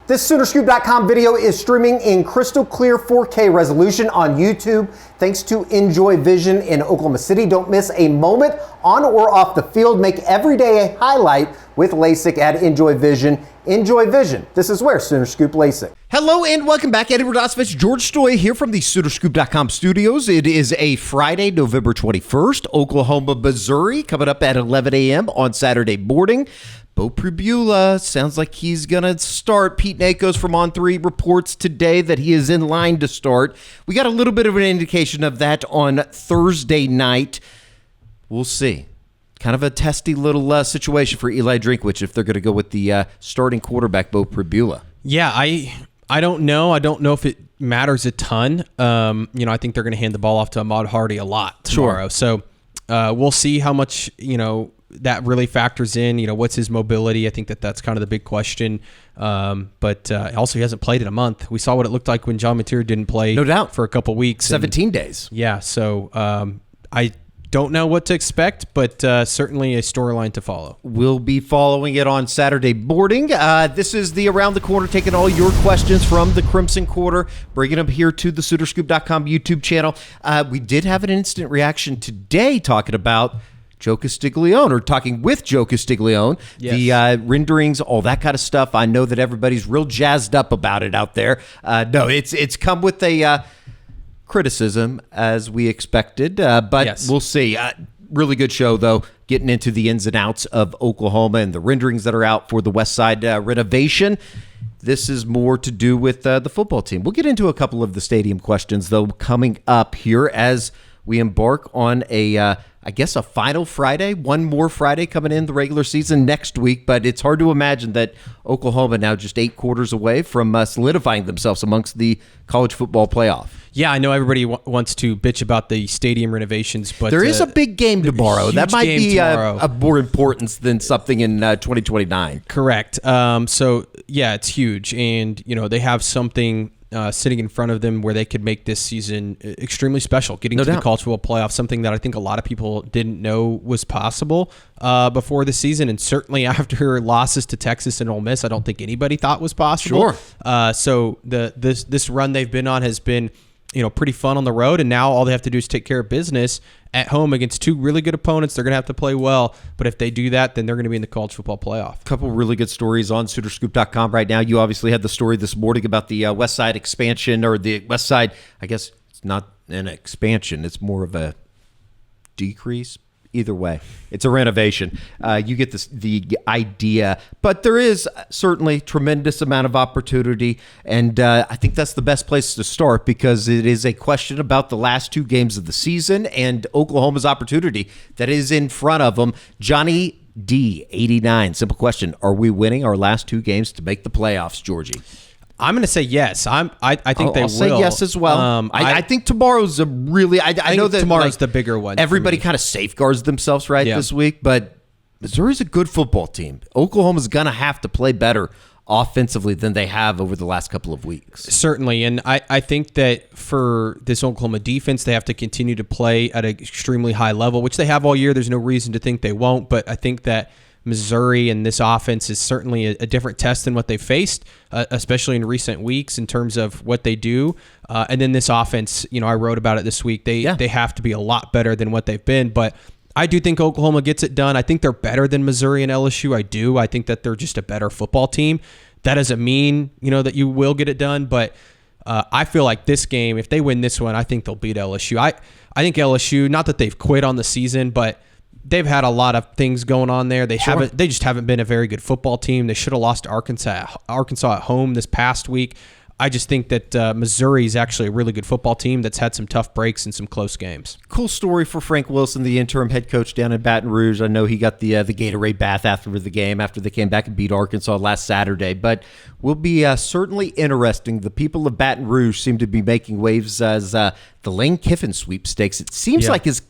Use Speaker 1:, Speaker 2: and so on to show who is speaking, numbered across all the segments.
Speaker 1: This Soonerscoop.com video is streaming in crystal clear 4K resolution on YouTube thanks to Enjoy Vision in Oklahoma City. Don't miss a moment on or off the field. Make every day a highlight with LASIK at Enjoy Vision. Enjoy Vision. This is where Sooner Scoop LASIK.
Speaker 2: Hello and welcome back. Edward Osvich, George Stoy here from the Soonerscoop.com studios. It is a Friday, November 21st, Oklahoma, Missouri, coming up at 11 a.m. on Saturday morning. Bo Pribula sounds like he's going to start. Pete Nakos from On3 reports today that he is in line to start. We got a little bit of an indication of that on Thursday night. We'll see. Kind of a testy little situation for Eli Drinkwitz if they're going to go with the starting quarterback, Bo Pribula.
Speaker 3: Yeah, I don't know. I don't know if it matters a ton. I think they're going to hand the ball off to Ahmad Hardy a lot tomorrow. Sure. So we'll see how much, that really factors in. What's his mobility? I think that's kind of the big question. But also he hasn't played in a month. We saw what it looked like when John Mateer didn't play,
Speaker 2: no doubt,
Speaker 3: for a couple weeks.
Speaker 2: 17 days.
Speaker 3: Yeah, so I don't know what to expect, but certainly a storyline to follow.
Speaker 2: We'll be following it on Saturday morning. This is the Around the Corner, taking all your questions from the Crimson Quarter, bringing them here to the Soonerscoop.com YouTube channel. We did have an instant reaction today talking about Joe Castiglione, or talking with Joe Castiglione,
Speaker 3: yes.
Speaker 2: The renderings, all that kind of stuff. I know that everybody's real jazzed up about it out there. No, it's come with a criticism as we expected, but yes. We'll see. Really good show, though, getting into the ins and outs of Oklahoma and the renderings that are out for the West Side renovation. This is more to do with the football team. We'll get into a couple of the stadium questions, though, coming up here as we embark on a final Friday, one more Friday coming in the regular season next week, but it's hard to imagine that Oklahoma now just 8 quarters away from solidifying themselves amongst the college football playoff.
Speaker 3: Yeah, I know everybody wants to bitch about the stadium renovations, but
Speaker 2: there is a big game tomorrow. That might be of more importance than something in 2029.
Speaker 3: Correct. So, yeah, it's huge, and, they have something sitting in front of them where they could make this season extremely special, getting to the college football playoff, something that I think a lot of people didn't know was possible before the season, and certainly after losses to Texas and Ole Miss, I don't think anybody thought was possible.
Speaker 2: Sure.
Speaker 3: So this run they've been on has been pretty fun on the road, and now all they have to do is take care of business at home against 2 really good opponents. They're going to have to play well, but if they do that, then they're going to be in the college football playoff.
Speaker 2: A couple really good stories on Soonerscoop.com right now. You obviously had the story this morning about the West Side expansion, or the West Side, I guess it's not an expansion, it's more of a decrease. Either way, it's a renovation. You get the idea, but there is certainly tremendous amount of opportunity, and I think that's the best place to start because it is a question about the last 2 games of the season and Oklahoma's opportunity that is in front of them. Johnny D, 89, simple question: are we winning our last 2 games to make the playoffs, Georgie?
Speaker 3: I'm going to say yes. I think they will.
Speaker 2: I'll say yes as well. I think tomorrow's a really... I know that
Speaker 3: tomorrow's the bigger one.
Speaker 2: Everybody kind of safeguards themselves this week, but Missouri's a good football team. Oklahoma's going to have to play better offensively than they have over the last couple of weeks.
Speaker 3: Certainly, and I think that for this Oklahoma defense, they have to continue to play at an extremely high level, which they have all year. There's no reason to think they won't, but I think that Missouri and this offense is certainly a different test than what they faced, especially in recent weeks in terms of what they do. And then this offense, I wrote about it this week. They have to be a lot better than what they've been. But I do think Oklahoma gets it done. I think they're better than Missouri and LSU. I do. I think that they're just a better football team. That doesn't mean, that you will get it done. But I feel like this game, if they win this one, I think they'll beat LSU. I think LSU, not that they've quit on the season, but they've had a lot of things going on there. They just haven't been a very good football team. They should have lost to Arkansas at home this past week. I just think that Missouri is actually a really good football team that's had some tough breaks and some close games.
Speaker 2: Cool story for Frank Wilson, the interim head coach down in Baton Rouge. I know he got the Gatorade bath after the game, after they came back and beat Arkansas last Saturday. But will be certainly interesting. The people of Baton Rouge seem to be making waves as the Lane Kiffin sweepstakes, it seems like, is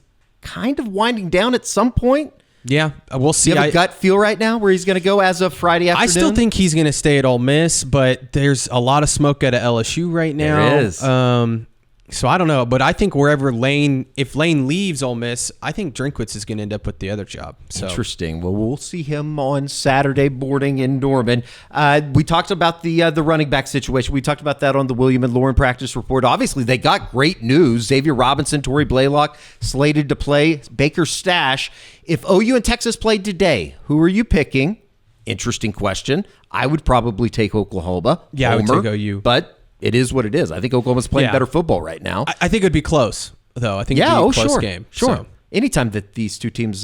Speaker 2: kind of winding down at some point.
Speaker 3: Yeah, we'll see.
Speaker 2: You have a gut feel right now where he's going to go as of Friday afternoon?
Speaker 3: I still think he's going to stay at Ole Miss, but there's a lot of smoke out of LSU right now.
Speaker 2: There is.
Speaker 3: So I don't know, but I think if Lane leaves Ole Miss, I think Drinkwitz is going to end up with the other job. So.
Speaker 2: Interesting. Well, we'll see him on Saturday morning in Norman. We talked about the running back situation. We talked about that on the William and Lauren practice report. Obviously, they got great news. Xavier Robinson, Torrey Blaylock slated to play. Baker Stash. If OU and Texas played today, who are you picking? Interesting question. I would probably take Oklahoma.
Speaker 3: Yeah,
Speaker 2: Homer,
Speaker 3: I would take OU.
Speaker 2: But it is what it is. I think Oklahoma's playing better football right now.
Speaker 3: I think it would be close, though. I think it'd be a close game.
Speaker 2: Sure.
Speaker 3: So.
Speaker 2: Anytime that these two teams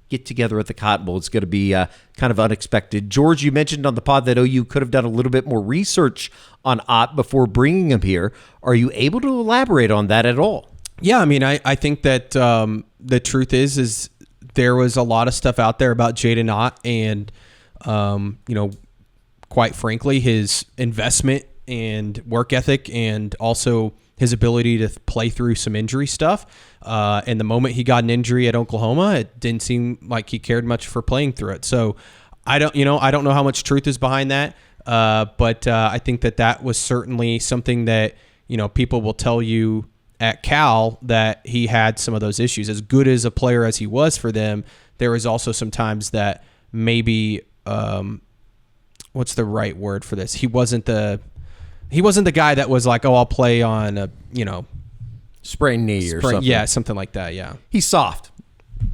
Speaker 2: get together at the Cotton Bowl, it's going to be kind of unexpected. George, you mentioned on the pod that OU could have done a little bit more research on Ott before bringing him here. Are you able to elaborate on that at all?
Speaker 3: Yeah, I mean, I think that the truth is there was a lot of stuff out there about Jaden Ott and, quite frankly, his investment and work ethic and also his ability to play through some injury stuff. And the moment he got an injury at Oklahoma, it didn't seem like he cared much for playing through it. So I don't know how much truth is behind that. But I think that was certainly something that, people will tell you at Cal that he had some of those issues. As good as a player as he was for them, there was also some times that maybe, what's the right word for this? He wasn't the guy that was like, oh, I'll play on a,
Speaker 2: sprained knee or something.
Speaker 3: Yeah, something like that. Yeah.
Speaker 2: He's soft.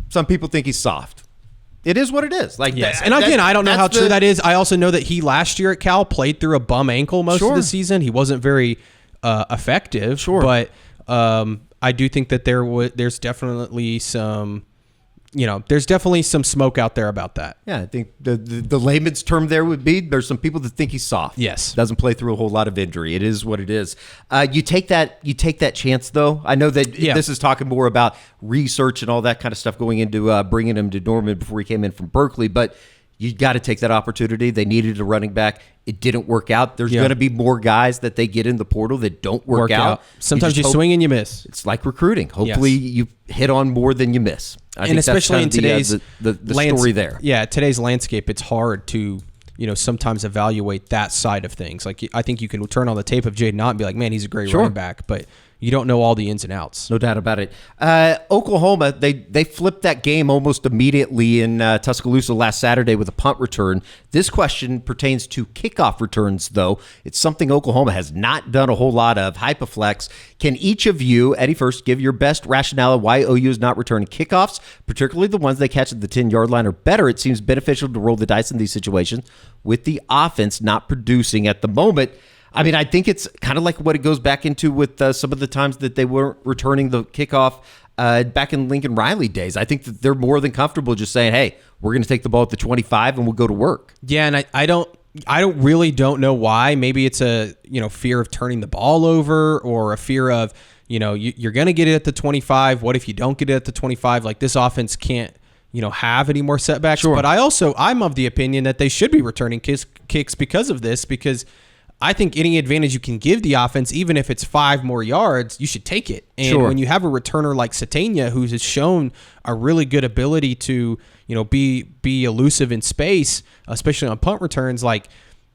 Speaker 2: Some people think he's soft. It is what it is. Like,
Speaker 3: yes. And again, I don't know how true that is. I also know that he last year at Cal played through a bum ankle most of the season. He wasn't very effective. Sure. But I do think that there's definitely some smoke out there about that.
Speaker 2: Yeah, I think the layman's term there would be there's some people that think he's soft.
Speaker 3: Yes.
Speaker 2: Doesn't play through a whole lot of injury. It is what it is. You take that chance, though. I know that this is talking more about research and all that kind of stuff going into bringing him to Norman before he came in from Berkeley, but you got to take that opportunity. They needed a running back. It didn't work out. There's going to be more guys that they get in the portal that don't work out.
Speaker 3: Sometimes you swing and you miss.
Speaker 2: It's like recruiting. Hopefully you hit on more than you miss. I think
Speaker 3: especially in today's
Speaker 2: the story there.
Speaker 3: Yeah, today's landscape, it's hard to sometimes evaluate that side of things. Like I think you can turn on the tape of Jaden Ott and be like, man, he's a great running back, but you don't know all the ins and outs.
Speaker 2: No doubt about it. Oklahoma, they flipped that game almost immediately in Tuscaloosa last Saturday with a punt return. This question pertains to kickoff returns, though. It's something Oklahoma has not done a whole lot of. Hypoflex. Can each of you, Eddie first, give your best rationale of why OU is not returning kickoffs, particularly the ones they catch at the 10-yard line or better? It seems beneficial to roll the dice in these situations with the offense not producing at the moment. I mean, I think it's kind of like what it goes back into with some of the times that they weren't returning the kickoff back in Lincoln Riley days. I think that they're more than comfortable just saying, hey, we're going to take the ball at the 25 and we'll go to work.
Speaker 3: Yeah, and I don't really know why. Maybe it's a fear of turning the ball over or a fear of, you're going to get it at the 25. What if you don't get it at the 25? Like this offense can't have any more setbacks. Sure. But I'm of the opinion that they should be returning kicks because of this, because I think any advantage you can give the offense, even if it's 5 more yards, you should take it. And when you have a returner like Satania, who has shown a really good ability to, be elusive in space, especially on punt returns, like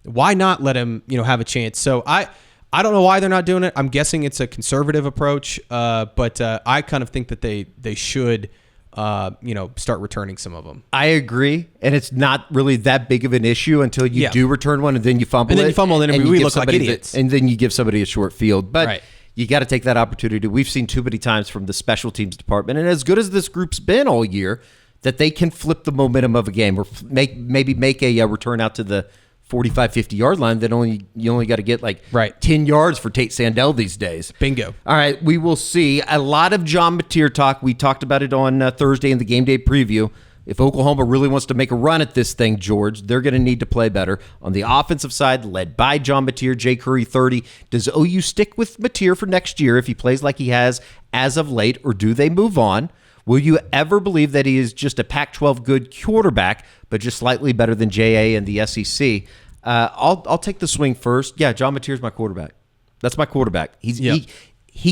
Speaker 3: why not let him, have a chance? So I don't know why they're not doing it. I'm guessing it's a conservative approach, but I kind of think that they should start returning some of them.
Speaker 2: I agree, and it's not really that big of an issue until you do return one, and then you fumble it.
Speaker 3: And we look like idiots.
Speaker 2: And then you give somebody a short field. But you got to take that opportunity. We've seen too many times from the special teams department, and as good as this group's been all year, that they can flip the momentum of a game or maybe make a return out to the 45, 50-yard line that you only got to get 10 yards for Tate Sandell these days.
Speaker 3: Bingo.
Speaker 2: All right, we will see. A lot of John Mateer talk. We talked about it on Thursday in the game day preview. If Oklahoma really wants to make a run at this thing, George, they're going to need to play better. On the offensive side, led by John Mateer, Jay Curry 30. Does OU stick with Mateer for next year if he plays like he has as of late, or do they move on? Will you ever believe that he is just a Pac-12 good quarterback, but just slightly better than J.A. and the SEC? I'll take the swing first. Yeah, John Mateer's my quarterback. That's my quarterback. He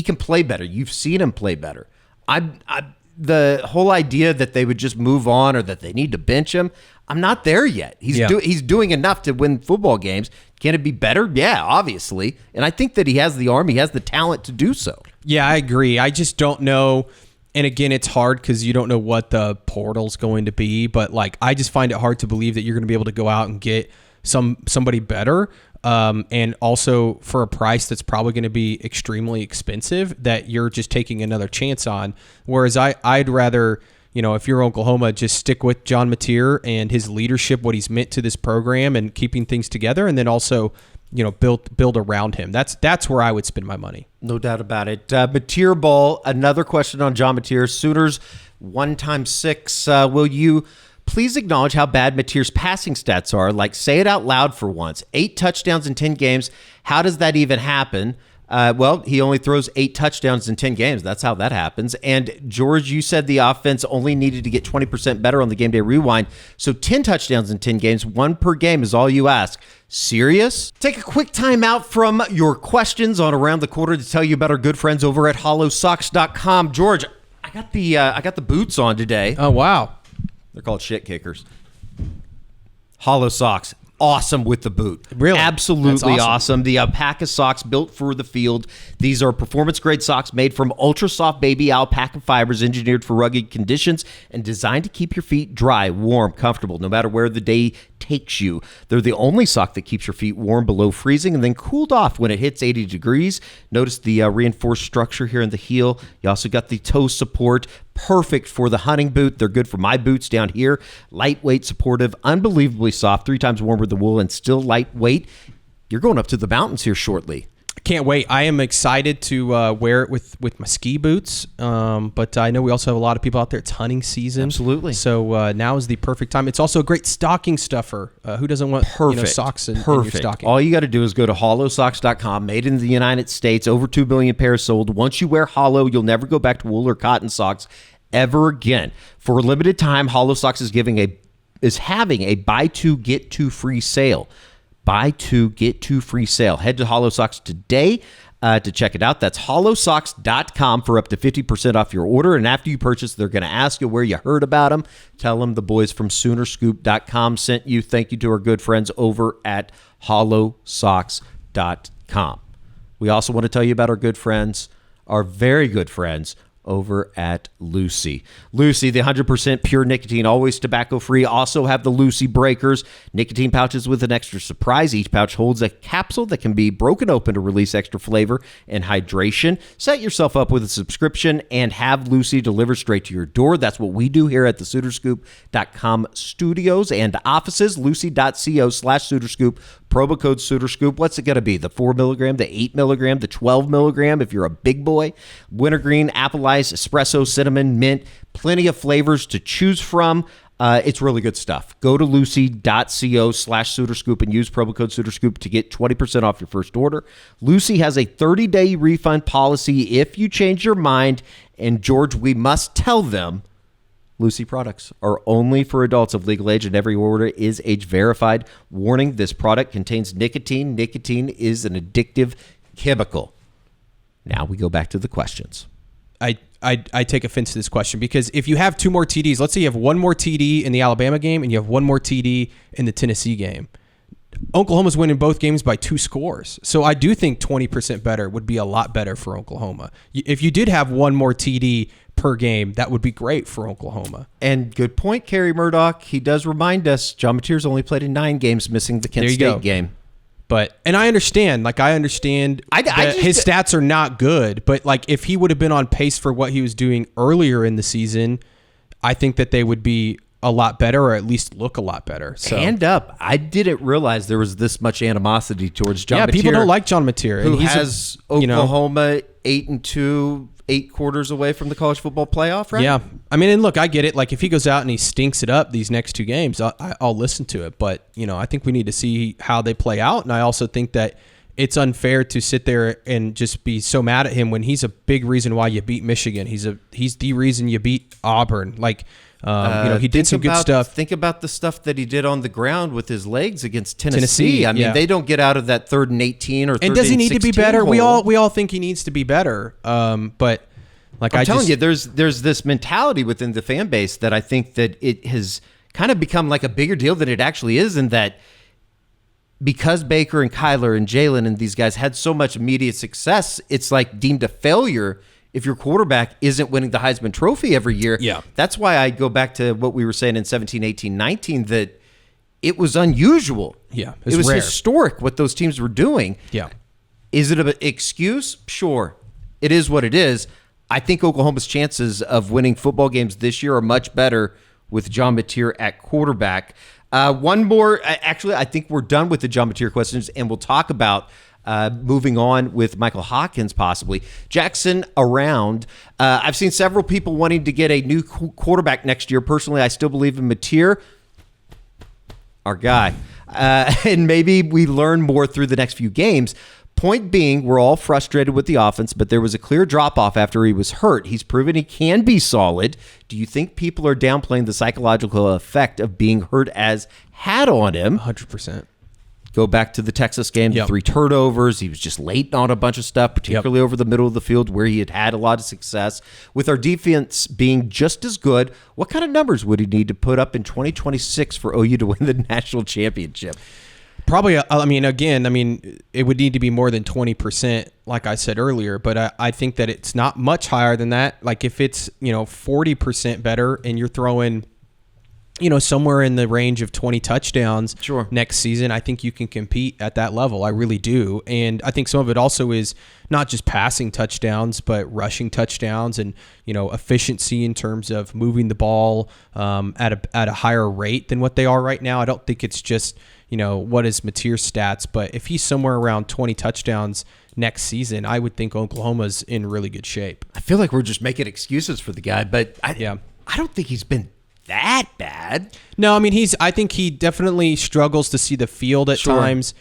Speaker 2: can play better. You've seen him play better. The whole idea that they would just move on or that they need to bench him, I'm not there yet. He's doing enough to win football games. Can it be better? Yeah, obviously. And I think that he has the arm. He has the talent to do so.
Speaker 3: Yeah, I agree. I just don't know. And again, it's hard because you don't know what the portal's going to be. But like, I just find it hard to believe that you're going to be able to go out and get somebody better. And also for a price that's probably going to be extremely expensive that you're just taking another chance on. Whereas I'd rather, if you're Oklahoma, just stick with John Mateer and his leadership, what he's meant to this program and keeping things together. And then also, build around him. That's where I would spend my money.
Speaker 2: No doubt about it. Mateer Ball, another question on John Mateer. Sooners 1x6. Will you please acknowledge how bad Mateer's passing stats are? Like, say it out loud for once. 8 touchdowns in 10 games. How does that even happen? Well, he only throws 8 touchdowns in 10 games. That's how that happens. And George, you said the offense only needed to get 20% better on the Game Day Rewind. So 10 touchdowns in 10 games, 1 per game is all you ask. Serious? Take a quick time out from your questions on Around the Quarter to tell you about our good friends over at hollowsocks.com. George, I got the boots on today.
Speaker 3: Oh, wow.
Speaker 2: They're called shit kickers. Hollow socks. Awesome with the boot.
Speaker 3: Really?
Speaker 2: Absolutely awesome. The alpaca socks built for the field. These are performance-grade socks made from ultra-soft baby alpaca fibers engineered for rugged conditions and designed to keep your feet dry, warm, comfortable, no matter where the day takes you. They're the only sock that keeps your feet warm below freezing and then cooled off when it hits 80 degrees. Notice the reinforced structure here in the heel. You also got the toe support. Perfect for the hunting boot. They're good for my boots down here. Lightweight, supportive, unbelievably soft, 3 times warmer than wool, and still lightweight. You're going up to the mountains here shortly.
Speaker 3: I can't wait. I am excited to wear it with my ski boots. But I know we also have a lot of people out there. It's hunting season.
Speaker 2: Absolutely.
Speaker 3: So now is the perfect time. It's also a great stocking stuffer. Who doesn't want socks in your stocking?
Speaker 2: All you got to do is go to hollowsocks.com, made in the United States, over 2 billion pairs sold. Once you wear Hollow, you'll never go back to wool or cotton socks ever again. For a limited time, Hollow Socks is having a buy 2 get 2 free sale. Buy 2 get 2 free sale. Head to Hollow Socks today to check it out. That's hollowsocks.com for up to 50% off your order. And after you purchase, they're going to ask you where you heard about them. Tell them the boys from Soonerscoop.com sent you. Thank you to our good friends over at hollowsocks.com. We also want to tell you about our good friends, our very good friends over at Lucy. Lucy, the 100% pure nicotine, always tobacco-free. Also have the Lucy Breakers, nicotine pouches with an extra surprise. Each pouch holds a capsule that can be broken open to release extra flavor and hydration. Set yourself up with a subscription and have Lucy delivered straight to your door. That's what we do here at the Soonerscoop.com studios and offices. Lucy.co/Soonerscoop. Promo code Soonerscoop. What's it going to be? The 4 milligram, the 8 milligram, the 12 milligram if you're a big boy. Wintergreen, apple ice, espresso, cinnamon, mint. Plenty of flavors to choose from. It's really good stuff. Go to lucy.co/Soonerscoop and use promo code Soonerscoop to get 20% off your first order. Lucy has a 30-day refund policy if you change your mind. And George, we must tell them Lucy products are only for adults of legal age and every order is age verified. Warning, this product contains nicotine. Nicotine is an addictive chemical. Now we go back to the questions.
Speaker 3: I take offense to this question because if you have 2 more TDs, let's say you have 1 more TD in the Alabama game and you have 1 more TD in the Tennessee game, Oklahoma's winning both games by 2 scores. So I do think 20% better would be a lot better for Oklahoma. If you did have 1 more TD per game, that would be great for Oklahoma.
Speaker 2: And good point, Kerry Murdoch. He does remind us John Mateer's only played in 9 games, missing the Kent State game.
Speaker 3: And I understand, his stats are not good, but like if he would have been on pace for what he was doing earlier in the season, I think that they would be a lot better or at least look a lot better. So
Speaker 2: hand up. I didn't realize there was this much animosity towards John Mateer.
Speaker 3: Yeah, people don't like John Mateer.
Speaker 2: Who has Oklahoma 8-2, 8 quarters away from the college football playoff, right?
Speaker 3: Yeah. I mean, and look, I get it. Like, if he goes out and he stinks it up these next 2 games, I'll listen to it. But, I think we need to see how they play out. And I also think that it's unfair to sit there and just be so mad at him when he's a big reason why you beat Michigan. He's the reason you beat Auburn. Like, he did some good stuff.
Speaker 2: Think about the stuff that he did on the ground with his legs against Tennessee. I mean, they don't get out of that 3rd and 18 or 3rd and 16
Speaker 3: And does he need to be better?
Speaker 2: hole.
Speaker 3: We all think he needs to be better. But like
Speaker 2: I'm telling you, there's this mentality within the fan base that I think that it has kind of become like a bigger deal than it actually is, and that because Baker and Kyler and Jalen and these guys had so much immediate success, it's like deemed a failure if your quarterback isn't winning the Heisman Trophy every year.
Speaker 3: Yeah.
Speaker 2: That's why I go back to what we were saying in 17, 18, 19, that it was unusual.
Speaker 3: Yeah.
Speaker 2: It was
Speaker 3: rare.
Speaker 2: historic what those teams were doing.
Speaker 3: Yeah.
Speaker 2: Is it an excuse? Sure. It is what it is. I think Oklahoma's chances of winning football games this year are much better with John Mateer at quarterback. One more. Actually, I think we're done with the John Mateer questions, and we'll talk about moving on with Michael Hawkins possibly. Jackson around. I've seen several people wanting to get a new quarterback next year. Personally, I still believe in Mateer, our guy. And maybe we learn more through the next few games. Point being, we're all frustrated with the offense, but there was a clear drop-off after he was hurt. He's proven he can be solid. Do you think people are downplaying the psychological effect of being hurt as had on him?
Speaker 3: 100%.
Speaker 2: Go back to the Texas game,
Speaker 3: Yep.
Speaker 2: 3 turnovers. He was just late on a bunch of stuff, particularly over the middle of the field where he had a lot of success. With our defense being just as good, what kind of numbers would he need to put up in 2026 for OU to win the national championship?
Speaker 3: Probably, it would need to be more than 20%, like I said earlier, but I think that it's not much higher than that. Like if it's, 40% better and you're throwing, somewhere in the range of 20 touchdowns
Speaker 2: Sure.
Speaker 3: next season, I think you can compete at that level. I really do. And I think some of it also is not just passing touchdowns, but rushing touchdowns and, efficiency in terms of moving the ball at a higher rate than what they are right now. I don't think it's just, what is Mateer's stats, but if he's somewhere around 20 touchdowns next season, I would think Oklahoma's in really good shape.
Speaker 2: I feel like we're just making excuses for the guy, but I don't think he's been that bad.
Speaker 3: No, I think he definitely struggles to see the field at times.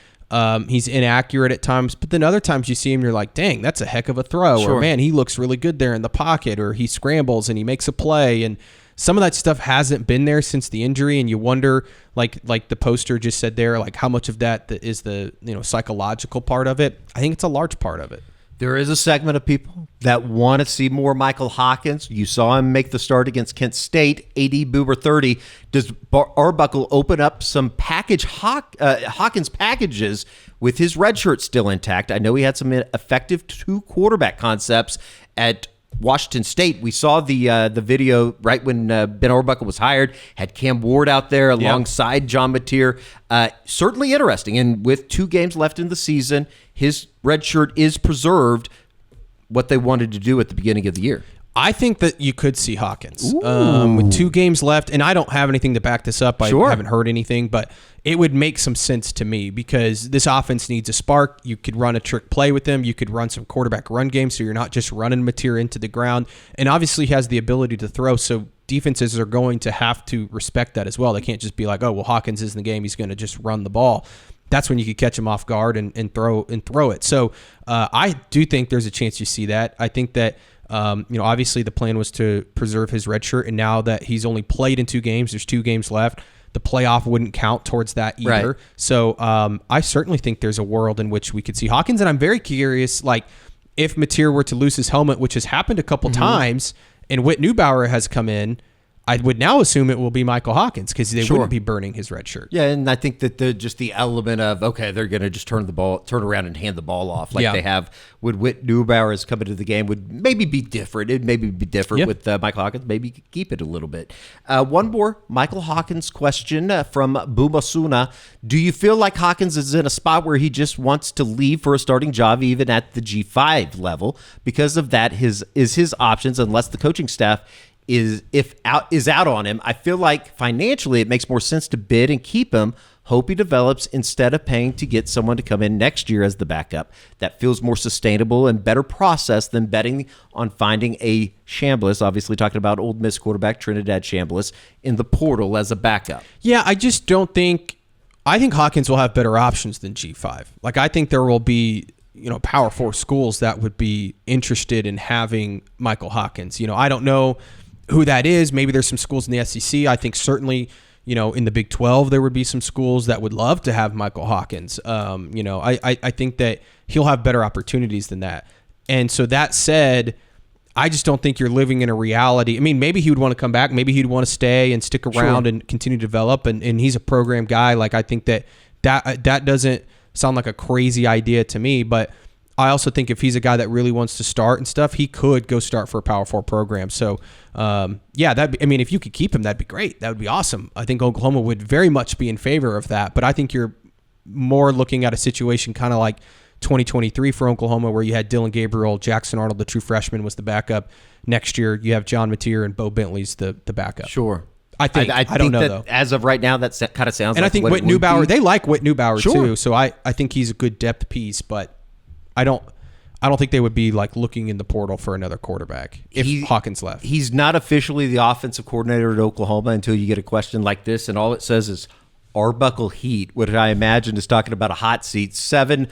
Speaker 3: He's inaccurate at times, but then other times you see him, you're like, dang, that's a heck of a throw.
Speaker 2: Sure.
Speaker 3: Or man, he looks really good there in the pocket, or he scrambles and he makes a play. And some of that stuff hasn't been there since the injury, and you wonder, like the poster just said there, like how much of that is the psychological part of it. I think it's a large part of it.
Speaker 2: There is a segment of people that want to see more Michael Hawkins. You saw him make the start against Kent State, AD Boober 30. Does Arbuckle open up some Hawkins packages with his red shirt still intact? I know he had some effective 2 quarterback concepts at Washington State. We saw the video right when Ben Arbuckle was hired, had Cam Ward out there alongside John Mateer. Certainly interesting. And with 2 games left in the season, his red shirt is preserved, what they wanted to do at the beginning of the year.
Speaker 3: I think that you could see Hawkins with 2 games left, and I don't have anything to back this up. I haven't heard anything, but it would make some sense to me because this offense needs a spark. You could run a trick play with him. You could run some quarterback run game, so you're not just running Mateer into the ground. And obviously he has the ability to throw, so defenses are going to have to respect that as well. They can't just be like, oh, well, Hawkins is in the game. He's going to just run the ball. That's when you could catch him off guard and throw it. So I do think there's a chance you see that. I think that obviously the plan was to preserve his red shirt, and now that he's only played in 2 games, there's 2 games left. The playoff wouldn't count towards that either.
Speaker 2: Right.
Speaker 3: So I certainly think there's a world in which we could see Hawkins, and I'm very curious, like if Mateer were to lose his helmet, which has happened a couple times, and Whit Neubauer has come in, I would now assume it will be Michael Hawkins because they wouldn't be burning his red shirt.
Speaker 2: Yeah, and I think that just the element of, okay, they're going to just turn around and hand the ball off like they have when Whit Neubauer has come into the game would maybe be different. It'd maybe be different with Michael Hawkins. Maybe you could keep it a little bit. One more Michael Hawkins question from Bumasuna. Do you feel like Hawkins is in a spot where he just wants to leave for a starting job even at the G5 level? Because of that, his options, unless the coaching staff is out on him. I feel like financially it makes more sense to bid and keep him, hope he develops instead of paying to get someone to come in next year as the backup. That feels more sustainable and better process than betting on finding a Chambliss, obviously talking about Ole Miss quarterback Trinidad Chambliss, in the portal as a backup.
Speaker 3: Yeah, I just don't think – I think Hawkins will have better options than G5. Like I think there will be Power 4 schools that would be interested in having Michael Hawkins. I don't know – who that is. Maybe there's some schools in the SEC. I think certainly, in the Big 12, there would be some schools that would love to have Michael Hawkins. I think that he'll have better opportunities than that. And so that said, I just don't think you're living in a reality. I mean, maybe he would want to come back. Maybe he'd want to stay and stick around and continue to develop. And he's a program guy. Like I think that that doesn't sound like a crazy idea to me, but I also think if he's a guy that really wants to start and stuff, he could go start for a Power 4 program. So, if you could keep him, that'd be great. That would be awesome. I think Oklahoma would very much be in favor of that, but I think you're more looking at a situation kind of like 2023 for Oklahoma, where you had Dylan Gabriel, Jackson Arnold, the true freshman, was the backup. Next year, you have John Mateer and Bo Bentley's the backup.
Speaker 2: Sure.
Speaker 3: I don't know, though.
Speaker 2: As of right now, that kind of sounds
Speaker 3: and
Speaker 2: like
Speaker 3: I think
Speaker 2: what
Speaker 3: Whit Neubauer, they like Whit Neubauer too, so I think he's a good depth piece, but I don't think they would be like looking in the portal for another quarterback if Hawkins left.
Speaker 2: He's not officially the offensive coordinator at Oklahoma until you get a question like this, and all it says is Arbuckle Heat, what I imagine is talking about a hot seat. 7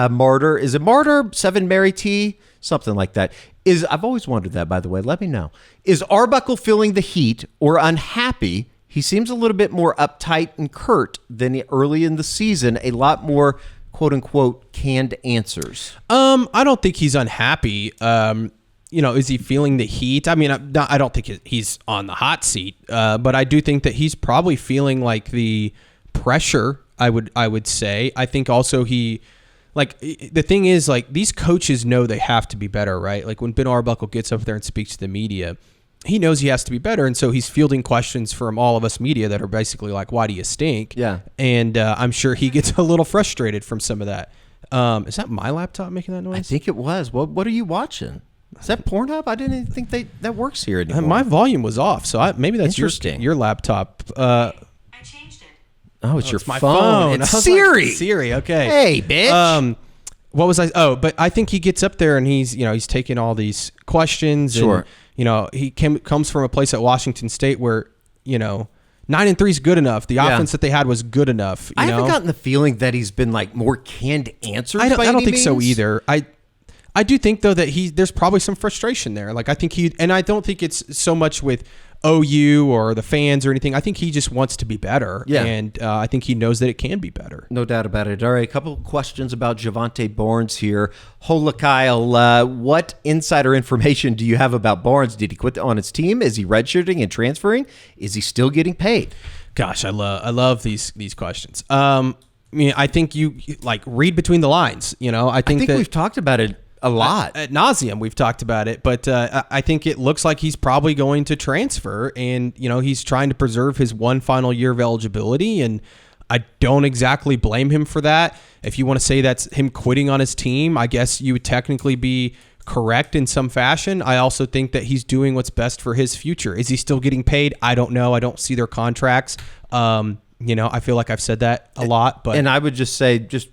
Speaker 2: Martyr. Is it Martyr? 7 Mary T? Something like that. I've always wondered that, by the way. Let me know. Is Arbuckle feeling the heat or unhappy? He seems a little bit more uptight and curt than early in the season. A lot more quote-unquote canned answers.
Speaker 3: I don't think he's unhappy. Is he feeling the heat? I mean, I don't think he's on the hot seat, but I do think that he's probably feeling like the pressure, I would say. I think also the thing is, like, these coaches know they have to be better, right? Like, when Ben Arbuckle gets up there and speaks to the media, he knows he has to be better, and so he's fielding questions from all of us media that are basically like, why do you stink?
Speaker 2: Yeah.
Speaker 3: And I'm sure he gets a little frustrated from some of that. Is that my laptop making that noise?
Speaker 2: I think it was. What are you watching? Is that Pornhub? I didn't even think that works here anymore.
Speaker 3: My volume was off, so maybe that's your laptop.
Speaker 4: I changed it.
Speaker 2: Oh, it's your
Speaker 3: my
Speaker 2: phone. It's Siri.
Speaker 3: Like, Siri, okay.
Speaker 2: Hey, bitch.
Speaker 3: What was I? Oh, but I think he gets up there and he's taking all these questions.
Speaker 2: Sure.
Speaker 3: And, he comes from a place at Washington State where, 9-3 is good enough. The offense that they had was good enough.
Speaker 2: I haven't gotten the feeling that he's been like more canned answers.
Speaker 3: I don't think so
Speaker 2: means.
Speaker 3: either. I do think though that there's probably some frustration there. Like I think and I don't think it's so much with OU or the fans or anything. I think he just wants to be better.
Speaker 2: Yeah.
Speaker 3: And I think he knows that it can be better.
Speaker 2: No doubt about it. All right, a couple of questions about Javonte Barnes here. Hola, Kyle. What insider information do you have about Barnes? Did he quit on his team? Is he redshirting and transferring? Is he still getting paid?
Speaker 3: Gosh, I love these questions. I think you like read between the lines. I think that
Speaker 2: we've talked about it a lot.
Speaker 3: Ad nauseum, we've talked about it, but I think it looks like he's probably going to transfer, and he's trying to preserve his one final year of eligibility, and I don't exactly blame him for that. If you want to say that's him quitting on his team, I guess you would technically be correct in some fashion. I also think that he's doing what's best for his future. Is he still getting paid? I don't know. I don't see their contracts. I feel like I've said that a lot, but
Speaker 2: I would just say, just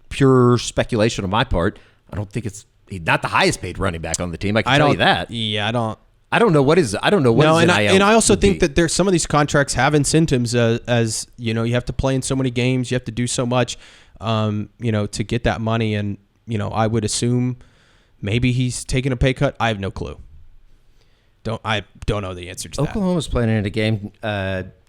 Speaker 2: pure speculation on my part, I don't think he's not the highest paid running back on the team. I can tell you that.
Speaker 3: Yeah, I don't.
Speaker 2: I don't know what is. I don't know what. No,
Speaker 3: and I also think that there's some of these contracts have incentives as you have to play in so many games, you have to do so much, to get that money, and I would assume maybe he's taking a pay cut. I have no clue. I don't know the answer to that.
Speaker 2: Oklahoma's playing in a game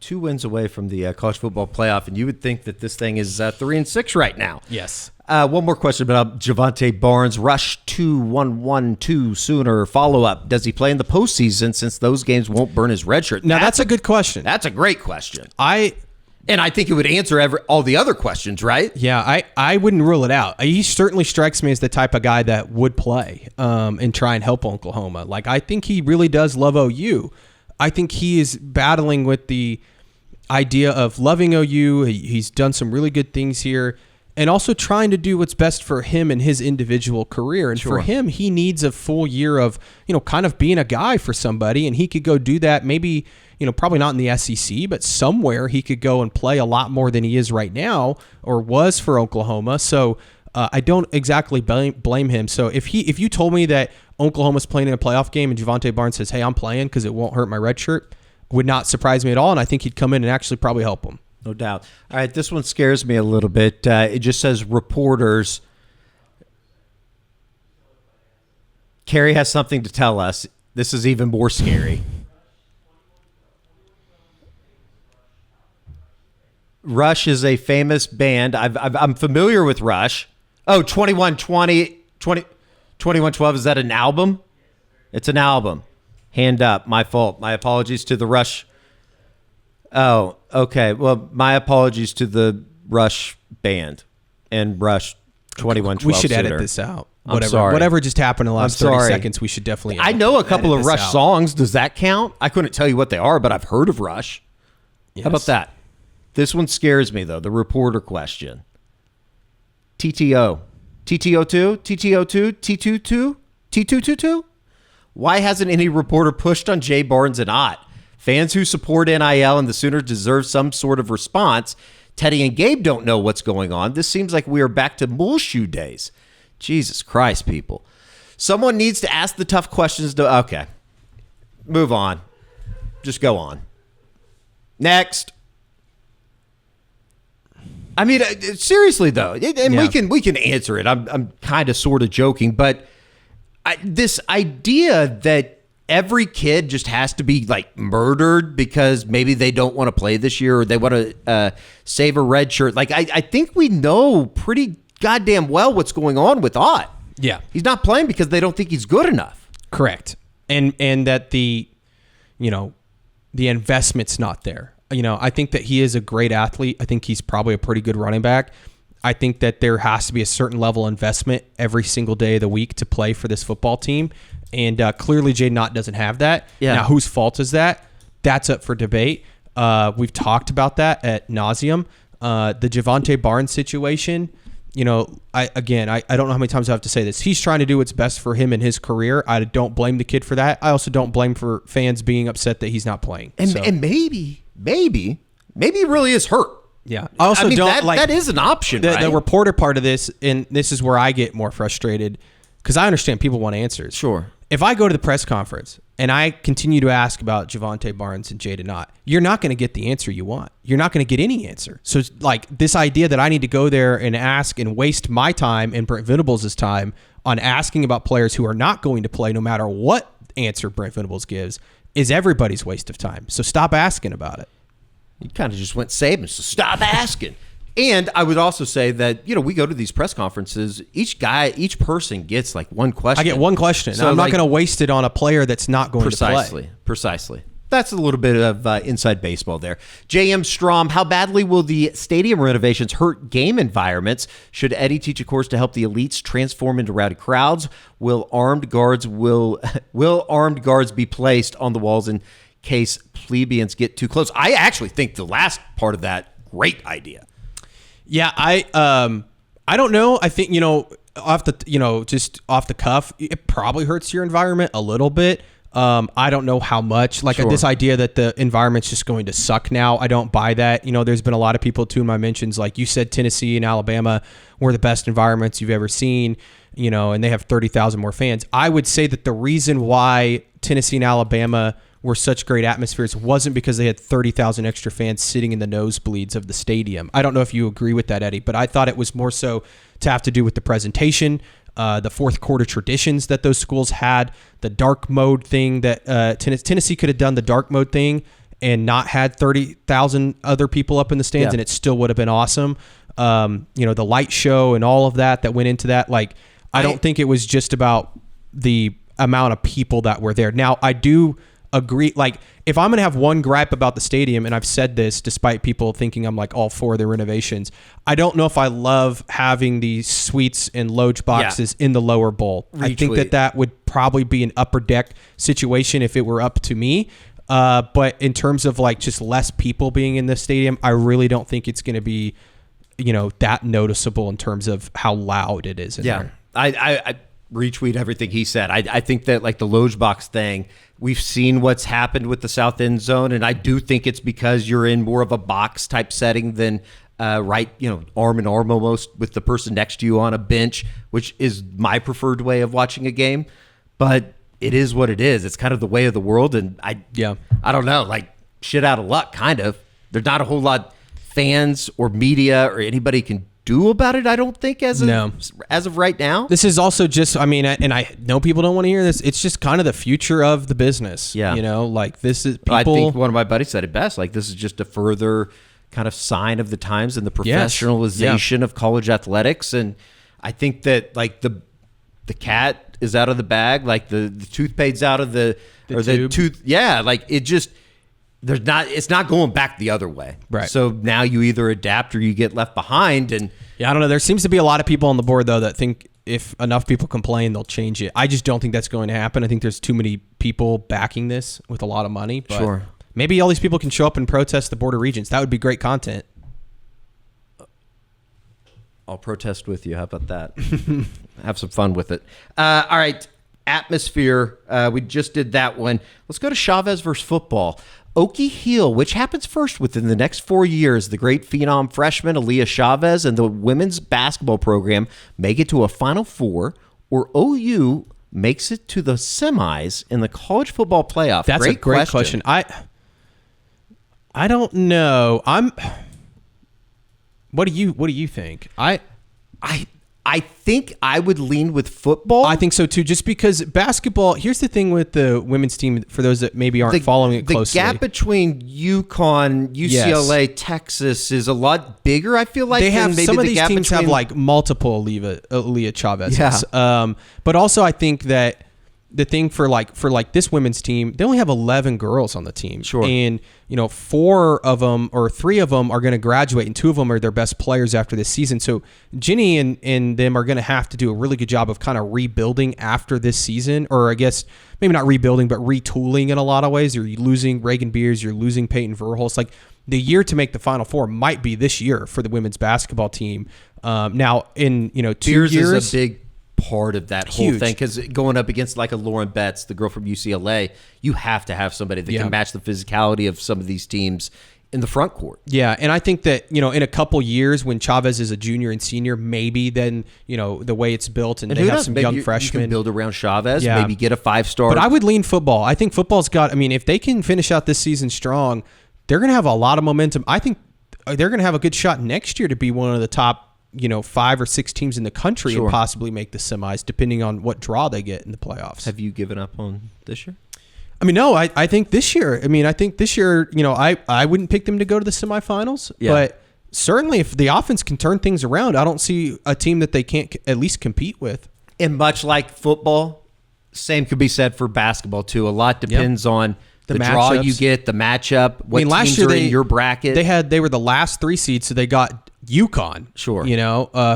Speaker 2: 2 wins away from the college football playoff, and you would think that this thing is 3-6 right now.
Speaker 3: Yes.
Speaker 2: One more question about Javonte Barnes. Rush 2-1-1-2 sooner follow-up. Does he play in the postseason since those games won't burn his red shirt?
Speaker 3: Now, that's a good question.
Speaker 2: That's a great question.
Speaker 3: And
Speaker 2: I think it would answer all the other questions, right?
Speaker 3: Yeah, I wouldn't rule it out. He certainly strikes me as the type of guy that would play and try and help Oklahoma. Like, I think he really does love OU. I think he is battling with the idea of loving OU. He's done some really good things here, and also trying to do what's best for him and his individual career. And for him, he needs a full year of, kind of being a guy for somebody, and he could go do that maybe, probably not in the SEC, but somewhere he could go and play a lot more than he is right now or was for Oklahoma. So I don't exactly blame him. So if you told me that Oklahoma's playing in a playoff game and Javonte Barnes says, hey, I'm playing because it won't hurt my red shirt, would not surprise me at all, and I think he'd come in and actually probably help him.
Speaker 2: No doubt. All right, this one scares me a little bit. It just says reporters. Carrie has something to tell us. This is even more scary. Rush is a famous band. I'm familiar with Rush. Oh, 2112, is that an album? It's an album. Hand up. My fault. My apologies to the Rush. Oh, okay. Well, my apologies to the Rush banned and Rush 21-12
Speaker 3: We should edit
Speaker 2: sooner.
Speaker 3: this out.
Speaker 2: I'm sorry.
Speaker 3: Whatever just happened in the last
Speaker 2: I'm
Speaker 3: 30
Speaker 2: sorry.
Speaker 3: seconds, we should definitely
Speaker 2: I know a couple of
Speaker 3: edit this
Speaker 2: Rush
Speaker 3: out.
Speaker 2: songs. Does that count? I couldn't tell you what they are, but I've heard of Rush.
Speaker 3: Yes.
Speaker 2: How about that? This one scares me, though. The reporter question. TTO. TTO2? TTO2? T22? T222? Why hasn't any reporter pushed on Jay Barnes and Ott? Fans who support NIL and the Sooners deserve some sort of response. Teddy and Gabe don't know what's going on. This seems like we are back to Muleshoe days. Jesus Christ, people. Someone needs to ask the tough questions. Okay. Move on. Just go on. Next. I mean, seriously though, and we can answer it. I'm kind of sort of joking, but this idea that every kid just has to be like murdered because maybe they don't want to play this year or they want to save a red shirt. Like I think we know pretty goddamn well what's going on with Ott.
Speaker 3: Yeah,
Speaker 2: he's not playing because they don't think he's good enough.
Speaker 3: Correct, and that the investment's not there. I think that he is a great athlete. I think he's probably a pretty good running back. I think that there has to be a certain level of investment every single day of the week to play for this football team. And clearly Jay Knott doesn't have that. Yeah. Now, whose fault is that? That's up for debate. We've talked about that ad nauseum. The Javonte Barnes situation, I don't know how many times I have to say this. He's trying to do what's best for him in his career. I don't blame the kid for that. I also don't blame for fans being upset that he's not playing.
Speaker 2: And maybe he really is hurt.
Speaker 3: Yeah. I also don't like
Speaker 2: that is an option.
Speaker 3: The,
Speaker 2: right?
Speaker 3: the reporter part of this, and this is where I get more frustrated because I understand people want answers.
Speaker 2: Sure.
Speaker 3: If I go to the press conference and I continue to ask about Javonte Barnes and Jay Knott, you're not going to get the answer you want. You're not going to get any answer. So it's like this idea that I need to go there and ask and waste my time and Brent Venables' time on asking about players who are not going to play no matter what answer Brent Venables gives is everybody's waste of time. So stop asking about it.
Speaker 2: You kind of just went Saban, so stop asking. And I would also say that, we go to these press conferences, each person gets like one question.
Speaker 3: I get one question. So I'm not going to waste it on a player that's not going to play.
Speaker 2: Precisely. That's a little bit of inside baseball there. J.M. Strom, how badly will the stadium renovations hurt game environments? Should Eddie teach a course to help the elites transform into rowdy crowds? Will armed guards be placed on the walls in case plebeians get too close? I actually think the last part of that, great idea.
Speaker 3: Yeah, I don't know. I think, just off the cuff, it probably hurts your environment a little bit. I don't know how much. Like this idea that the environment's just going to suck now, I don't buy that. There's been a lot of people too in my mentions, like you said, Tennessee and Alabama were the best environments you've ever seen, and they have 30,000 more fans. I would say that the reason why Tennessee and Alabama were such great atmospheres wasn't because they had 30,000 extra fans sitting in the nosebleeds of the stadium. I don't know if you agree with that, Eddie, but I thought it was more so to have to do with the presentation, the fourth quarter traditions that those schools had, the dark mode thing that Tennessee could have done the dark mode thing and not had 30,000 other people up in the stands, and it still would have been awesome. The light show and all of that went into that. Like, I don't think it was just about the amount of people that were there. Now, I do agree. Like, if I'm going to have one gripe about the stadium, and I've said this despite people thinking I'm like all for the renovations, I don't know if I love having the suites and loge boxes in the lower bowl. I think that would probably be an upper deck situation if it were up to me. But in terms of like just less people being in the stadium, I really don't think it's going to be, that noticeable in terms of how loud it is in there.
Speaker 2: I retweet everything he said. I think that like the loge box thing, we've seen what's happened with the south end zone, and I do think it's because you're in more of a box type setting than arm in arm almost with the person next to you on a bench, which is my preferred way of watching a game. But it is what it is. It's kind of the way of the world, and I don't know, like shit out of luck, kind of. There's not a whole lot fans or media or anybody can do about it, I don't think, as of right now.
Speaker 3: This is also just, and I know people don't want to hear this, it's just kind of the future of the business. Yeah. Like this is people.
Speaker 2: I think one of my buddies said it best. Like, this is just a further kind of sign of the times and the professionalization of college athletics. And I think that like the cat is out of the bag, like the toothpaste's out of the tube. Like it just, it's not going back the other way.
Speaker 3: Right.
Speaker 2: So now you either adapt or you get left behind. And
Speaker 3: yeah, I don't know. There seems to be a lot of people on the board, though, that think if enough people complain, they'll change it. I just don't think that's going to happen. I think there's too many people backing this with a lot of money. But
Speaker 2: sure.
Speaker 3: Maybe all these people can show up and protest the Board of Regents. That would be great content.
Speaker 2: I'll protest with you. How about that? Have some fun with it. All right. Atmosphere. We just did that one. Let's go to Chavez versus football. Okie Heel, which happens first within the next 4 years. The great phenom freshman Aaliyah Chavez and the women's basketball program make it to a Final Four, or OU makes it to the semis in the college football playoff.
Speaker 3: That's a great question. I don't know. What do you think?
Speaker 2: I think I would lean with football.
Speaker 3: I think so too, just because basketball, here's the thing with the women's team, for those that maybe aren't following it closely.
Speaker 2: The gap between UConn, UCLA, Texas is a lot bigger, I feel like.
Speaker 3: They have,
Speaker 2: maybe
Speaker 3: some of
Speaker 2: the
Speaker 3: these teams have like multiple Aaliyah Chavez.
Speaker 2: Yeah.
Speaker 3: But also I think that the thing for this women's team, they only have 11 girls on the team.
Speaker 2: Sure.
Speaker 3: And, 4 of them or 3 of them are going to graduate and 2 of them are their best players after this season. So Ginny and them are going to have to do a really good job of kind of rebuilding after this season, or I guess maybe not rebuilding, but retooling in a lot of ways. You're losing Reagan Beers, you're losing Peyton Verhulst. Like, the year to make the Final Four might be this year for the women's basketball team. Now in, 2
Speaker 2: Beers
Speaker 3: years.
Speaker 2: is a big part of that whole thing, because going up against like a Lauren Betts, the girl from UCLA, you have to have somebody that can match the physicality of some of these teams in the front court.
Speaker 3: Yeah, and I think that, in a couple years when Chavez is a junior and senior, maybe then, the way it's built and they have some young freshmen.
Speaker 2: You can build around Chavez, maybe get a 5-star.
Speaker 3: But I would lean football. I think football's got, if they can finish out this season strong, they're going to have a lot of momentum. I think they're going to have a good shot next year to be one of the top 5 or 6 teams in the country and possibly make the semis, depending on what draw they get in the playoffs.
Speaker 2: Have you given up on this year?
Speaker 3: No, I think this year, I wouldn't pick them to go to the semifinals, but certainly if the offense can turn things around, I don't see a team that they can't at least compete with.
Speaker 2: And much like football, same could be said for basketball too. A lot depends on the draw you get, the matchup, what
Speaker 3: last
Speaker 2: teams
Speaker 3: year
Speaker 2: are in your bracket.
Speaker 3: They were the last 3 seeds, so they got UConn,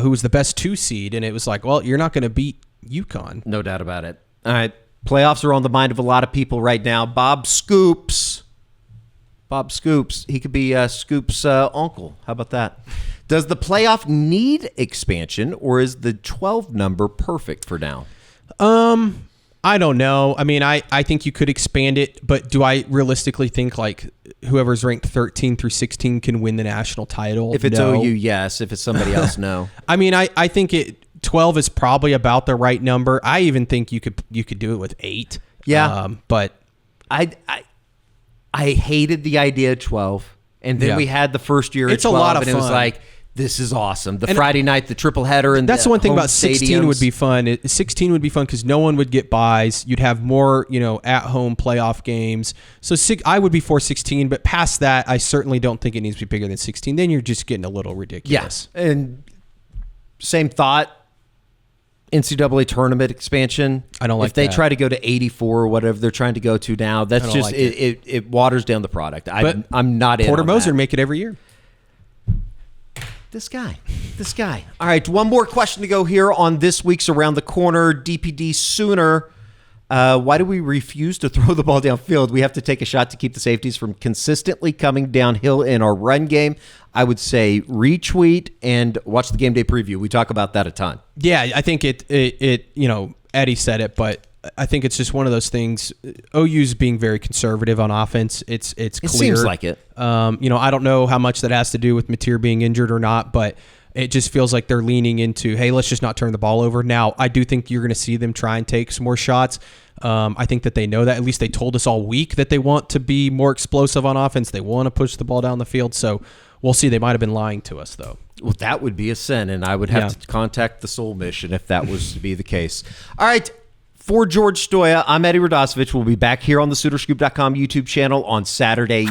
Speaker 3: who was the best 2 seed, and it was like, well, you're not going to beat UConn.
Speaker 2: No doubt about it. All right, playoffs are on the mind of a lot of people right now. Bob Scoops, he could be Scoops' uncle. How about that? Does the playoff need expansion, or is the 12 number perfect for now?
Speaker 3: I don't know. I think you could expand it, but do I realistically think like whoever's ranked 13 through 16 can win the national title?
Speaker 2: If it's OU, yes. If it's somebody else, no.
Speaker 3: I think 12 is probably about the right number. I even think you could do it with 8.
Speaker 2: Yeah.
Speaker 3: But
Speaker 2: I hated the idea of 12. And then we had the first year
Speaker 3: it's
Speaker 2: at 12,
Speaker 3: a lot of
Speaker 2: and
Speaker 3: fun.
Speaker 2: it was like, this is awesome. The Friday night, the triple header, and
Speaker 3: that's the one thing about 16
Speaker 2: stadiums.
Speaker 3: would be fun. 16 would be fun because no one would get buys. You'd have more, at-home playoff games. So I would be for 16, but past that, I certainly don't think it needs to be bigger than 16. Then you're just getting a little ridiculous.
Speaker 2: Yeah, and same thought. NCAA tournament expansion.
Speaker 3: I don't like
Speaker 2: if they
Speaker 3: that.
Speaker 2: try to go to 84 or whatever they're trying to go to now. That's just it waters down the product. I'm not in.
Speaker 3: Porter
Speaker 2: on
Speaker 3: Moser
Speaker 2: that.
Speaker 3: make it every year.
Speaker 2: This guy. All right, one more question to go here on this week's Around the Corner. DPD Sooner. Why do we refuse to throw the ball downfield? We have to take a shot to keep the safeties from consistently coming downhill in our run game. I would say retweet and watch the game day preview. We talk about that a ton.
Speaker 3: Yeah, I think it Eddie said it, but I think it's just one of those things. OU's being very conservative on offense. It's clear.
Speaker 2: It seems like it.
Speaker 3: I don't know how much that has to do with Mateer being injured or not, but it just feels like they're leaning into, hey, let's just not turn the ball over. Now, I do think you're going to see them try and take some more shots. I think that they know that. At least they told us all week that they want to be more explosive on offense. They want to push the ball down the field. So we'll see. They might have been lying to us, though.
Speaker 2: Well, that would be a sin, and I would have to contact the Soul Mission if that was to be the case. All right. For George Stoya, I'm Eddie Radosevich. We'll be back here on the SoonerScoop.com YouTube channel on Saturday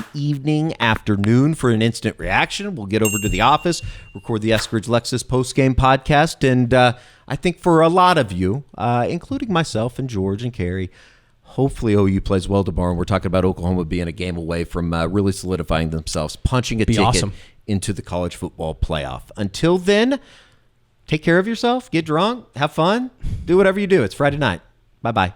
Speaker 2: afternoon for an instant reaction. We'll get over to the office, record the Eskridge Lexus postgame podcast, and I think for a lot of you, including myself and George and Carrie, Hopefully OU plays well tomorrow. And we're talking about Oklahoma being a game away from really solidifying themselves, punching a ticket
Speaker 3: awesome.
Speaker 2: into the college football playoff. Until then, take care of yourself, get drunk, have fun, do whatever you do. It's Friday night. Bye-bye.